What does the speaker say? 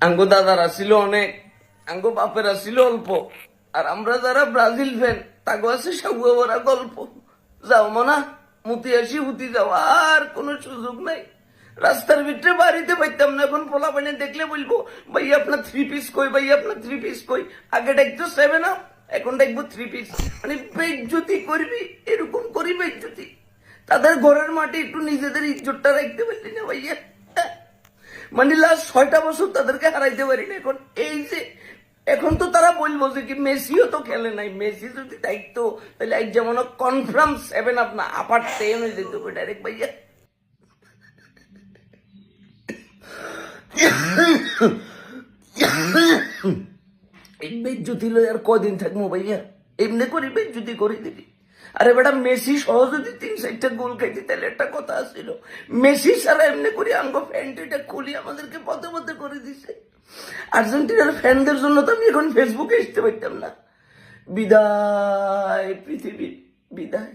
আঙ্গো দাদারা ছিল অনেক, আঙ্গো বাপেরা ছিল অল্প, আর আমরা যারা ব্রাজিল ফ্যান তাগো আছে সাগুয়া ভরা গল্প। যাও মনা মুতি আসি হুতি যাও, আর কোনো সুযোগ নাই। রাস্তার ভিতরে বাড়িতে পাইতাম না, এখন পোলা পানি দেখলে বলবো ভাই আপনার 3 পিস কই, ভাই আপনার 3 পিস কই। আগে ডাকতো 7 আপ, এখন ডাকবো 3 পিস। মানে বেজ্জতি করবি, এরকম করি বেজ্জতি। তাদের ঘরের মাটি একটু নিজেদের ইজ্জতটা রাখতে পারলি না ভাইয়া। মানে লাস্ট 6টা বছর তাদেরকে হারাইতে পারি না। এখন এই যে এখন তো তারা বলবো যে কি মেসিও তো খেলে নাই, মেসি যদি দায়িত্ব তাহলে এক যেমন কনফার্ম 7 আপ না আপার 10 হয়ে যেত ডাইরেক্ট ভাইয়া। এই বেজ্জতি লই আর কদিন থাকবো ভাইয়া, এমনি করি বেজ্জতি করে দিবি। আরে বেটা মেসি সহ যদি 3-4টা গোল খাইতি তাহলে একটা কথা আসছিল। মেসি ছাড়া এমনি করে আঙ্গো প্যান্টটা খুলি আমাদেরকে পথে পথে করে দিছে। আর্জেন্টিনার ফ্যানদের জন্য তো আমি এখন ফেসবুকে আসতে পারতাম না। বিদায় পৃথিবী, বিদায়।